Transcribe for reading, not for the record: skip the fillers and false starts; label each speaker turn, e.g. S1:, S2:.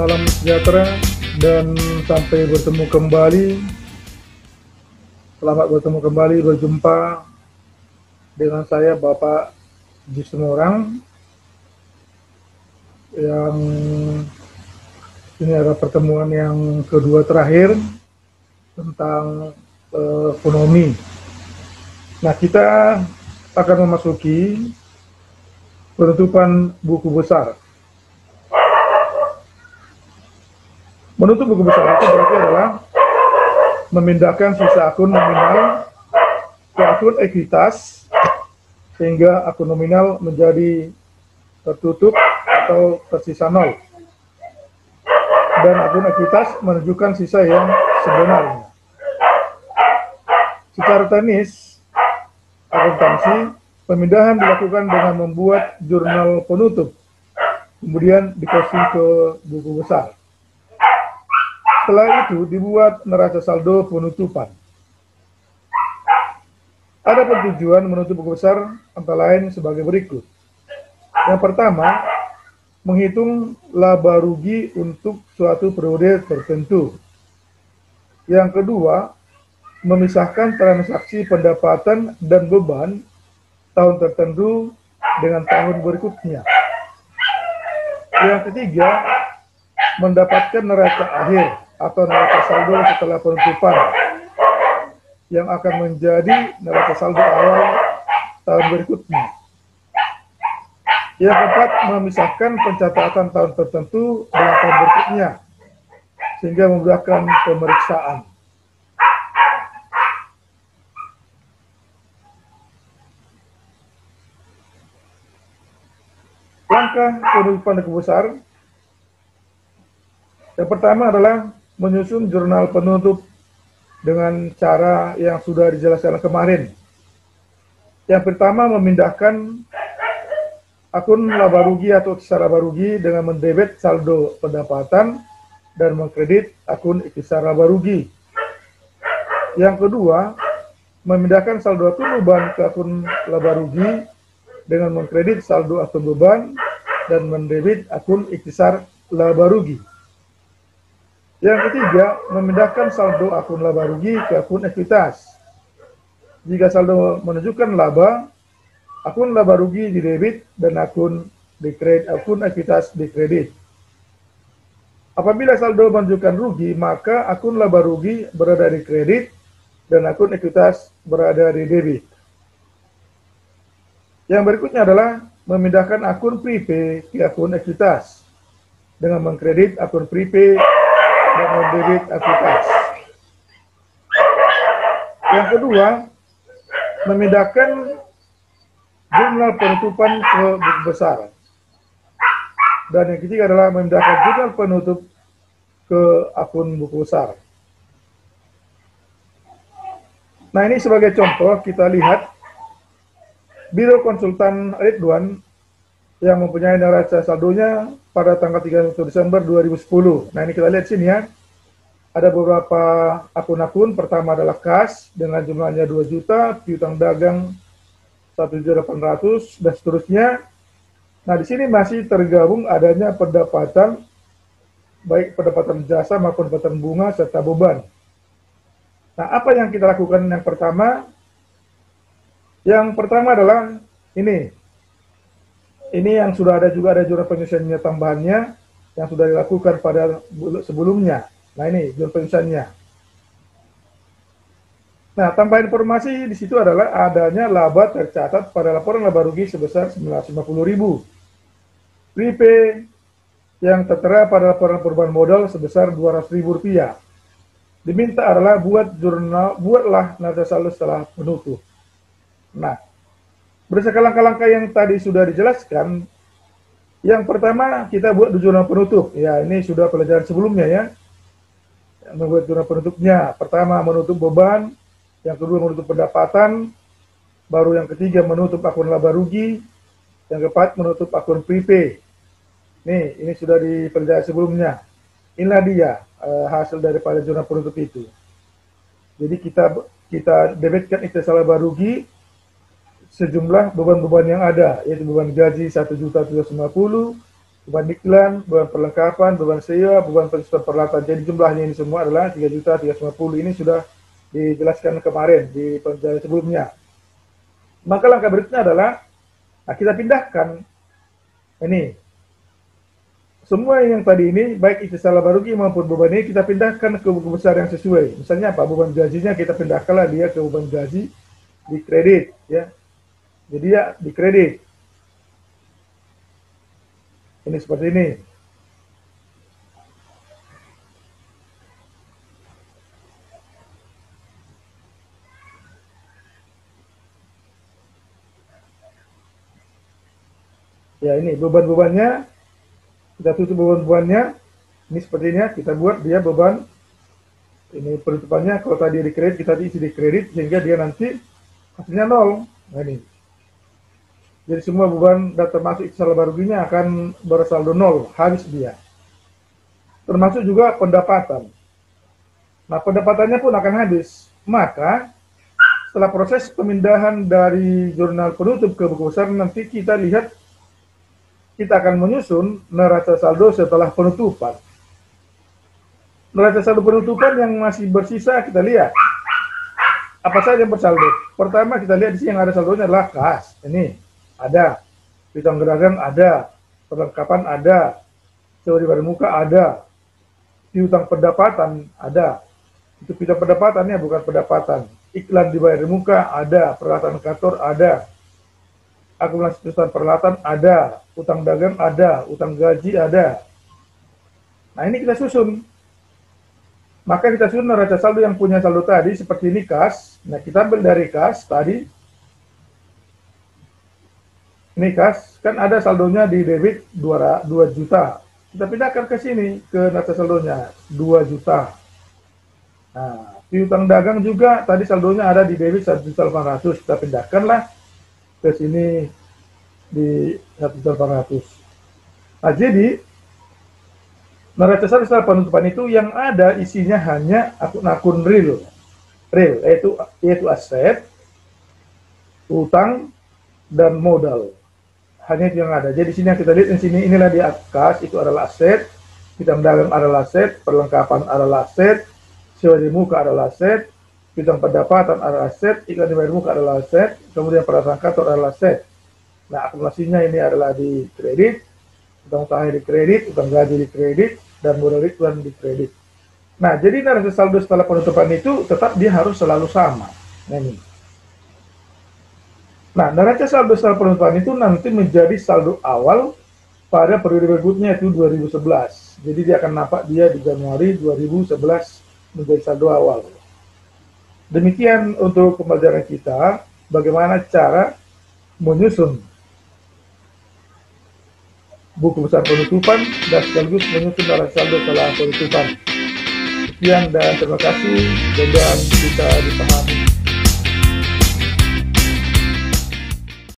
S1: salam sejahtera dan sampai bertemu kembali. Selamat bertemu kembali, berjumpa dengan saya Bapak Ji Semorang, yang ini adalah pertemuan yang kedua terakhir tentang ekonomi. Nah, kita akan memasuki penutupan buku besar. Menutup buku besar itu berarti adalah memindahkan sisa akun nominal ke akun ekuitas sehingga akun nominal menjadi tertutup atau tersisa nol, dan akun ekuitas menunjukkan sisa yang sebenarnya. Secara teknis akuntansi, pemindahan dilakukan dengan membuat jurnal penutup, kemudian diposting ke buku besar. Setelah itu dibuat neraca saldo penutupan. Ada tujuan menutup buku besar antara lain sebagai berikut. Yang pertama, menghitung laba rugi untuk suatu periode tertentu. Yang kedua, memisahkan transaksi pendapatan dan beban tahun tertentu dengan tahun berikutnya. Yang ketiga, mendapatkan neraca akhir atau neraca saldo setelah penutupan yang akan menjadi neraca saldo awal tahun berikutnya. Yang keempat, memisahkan pencatatan tahun tertentu dengan tahun berikutnya sehingga memudahkan pemeriksaan. Langkah penutupan buku besar. Yang pertama adalah menyusun jurnal penutup dengan cara yang sudah dijelaskan kemarin. Yang pertama, memindahkan akun laba rugi atau sisa laba rugi dengan mendebit saldo pendapatan dan mengkredit akun sisa laba rugi. Yang kedua, memindahkan saldo akun beban ke akun laba rugi dengan mengkredit saldo akun beban dan mendebit akun ikhtisar laba rugi. Yang ketiga, memindahkan saldo akun laba rugi ke akun ekuitas. Jika saldo menunjukkan laba, akun laba rugi didebit dan akun ekuitas dikredit. Apabila saldo menunjukkan rugi, maka akun laba rugi berada di kredit dan akun ekuitas berada di debit. Yang berikutnya adalah memindahkan akun prepay ke akun ekuitas dengan mengkredit akun prepay dan mendebit ekuitas. Yang kedua, memindahkan jurnal penutupan ke buku besar. Dan yang ketiga adalah memindahkan jurnal penutup ke akun buku besar. Nah, ini sebagai contoh kita lihat Biro Konsultan Ridwan yang mempunyai neraca saldonya pada tanggal 31 Desember 2010. Nah, ini kita lihat sini ya. Ada beberapa akun-akun. Pertama adalah kas dengan jumlahnya 2 juta, piutang dagang 1.800.000 dan seterusnya. Nah, di sini masih tergabung adanya pendapatan, baik pendapatan jasa maupun pendapatan bunga serta beban. Nah, apa yang kita lakukan yang pertama? Yang pertama adalah ini. Ini yang sudah ada juga, ada jurnal penyusunannya tambahannya yang sudah dilakukan pada sebelumnya. Nah, ini jurnal penyusunannya. Nah, tambahan informasi di situ adalah adanya laba tercatat pada laporan laba rugi sebesar 950.000. Prepay yang tertera pada laporan perubahan modal sebesar Rp200.000. Diminta adalah buatlah neraca saldo setelah penutup. Nah, berdasarkan langkah-langkah yang tadi sudah dijelaskan, yang pertama kita buat jurnal penutup. Ya, ini sudah pelajaran sebelumnya ya. Membuat jurnal penutupnya. Pertama menutup beban, yang kedua menutup pendapatan, baru yang ketiga menutup akun laba rugi, yang keempat menutup akun prepay. Nih, ini sudah dipelajari sebelumnya. Inilah dia hasil daripada jurnal penutup itu. Jadi kita debitkan ikhtisar laba rugi sejumlah beban-beban yang ada, yaitu beban gaji 1.750.000, beban iklan, beban perlengkapan, beban sewa, beban pensusunan peralatan. Jadi jumlahnya ini semua adalah 3.350.000. Ini sudah dijelaskan kemarin di penjelasan sebelumnya. Maka langkah berikutnya adalah kita pindahkan ini semua yang tadi ini, baik itu salah barugi maupun beban ini, kita pindahkan ke buku besar yang sesuai. Misalnya apa? Beban gajinya kita pindahkanlah dia ke beban gaji di kredit, ya. Jadi ya di kredit. Ini seperti ini. Ya, ini beban-bebannya. Kita tutup beban-bebannya. Ini sepertinya kita buat dia beban. Ini penutupannya, kalau tadi di kredit, kita isi di kredit, sehingga dia nanti hasilnya 0. Nah ini. Jadi semua beban dan termasuk saldo baruginya akan bersaldo 0, habis dia. Termasuk juga pendapatan. Nah, pendapatannya pun akan habis. Maka, setelah proses pemindahan dari jurnal penutup ke buku besar, nanti kita lihat, kita akan menyusun neraca saldo setelah penutupan. Neraca saldo penutupan yang masih bersisa kita lihat. Apa saja yang bersaldo? Pertama kita lihat di sini yang ada saldonya adalah kas. Ini ada. Piutang dagang ada. Perlengkapan ada. Sewa dibayar muka ada. Piutang pendapatan ada. Itu piutang pendapatannya bukan pendapatan. Iklan dibayar muka ada. Peralatan kantor ada. Akumulasi perusahaan peralatan ada, utang dagang ada, utang gaji ada. Nah ini kita susun. Maka kita susun neraca saldo yang punya saldo tadi, seperti ini kas. Nah kita ambil dari kas tadi. Ini kas, kan ada saldonya di debit 2 juta. Kita pindahkan ke sini, ke neraca saldonya 2 juta. Nah, piutang dagang juga tadi saldonya ada di debit 1.800.000. Kita pindahkanlah ke sini di 1.800.000. Nah, jadi neraca saldo setelah penutupan itu yang ada isinya hanya akun-akun real, yaitu aset, utang, dan modal. Hanya itu yang ada. Jadi sini yang kita lihat di sini, inilah di kas itu adalah aset, piutang dagang adalah aset, perlengkapan adalah aset, sewa di muka adalah aset, piutang pendapatan adalah aset, iklan dibayar muka adalah aset, kemudian peralatan kantor adalah aset. Nah, akumulasinya ini adalah di kredit, utang utangnya di kredit, utang gaji di kredit, dan modal iklan di kredit. Nah, jadi neraca saldo setelah penutupan itu tetap dia harus selalu sama. Nah, ini. Nah, neraca saldo setelah penutupan itu nanti menjadi saldo awal pada periode berikutnya, itu 2011. Jadi dia akan nampak dia di Januari 2011 menjadi saldo awal. Demikian untuk pembelajaran kita, bagaimana cara menyusun buku besar penutupan dan sekaligus menyusun neraca saldo setelah penutupan. Sekian dan terima kasih, mudah-mudahan bisa dipahami.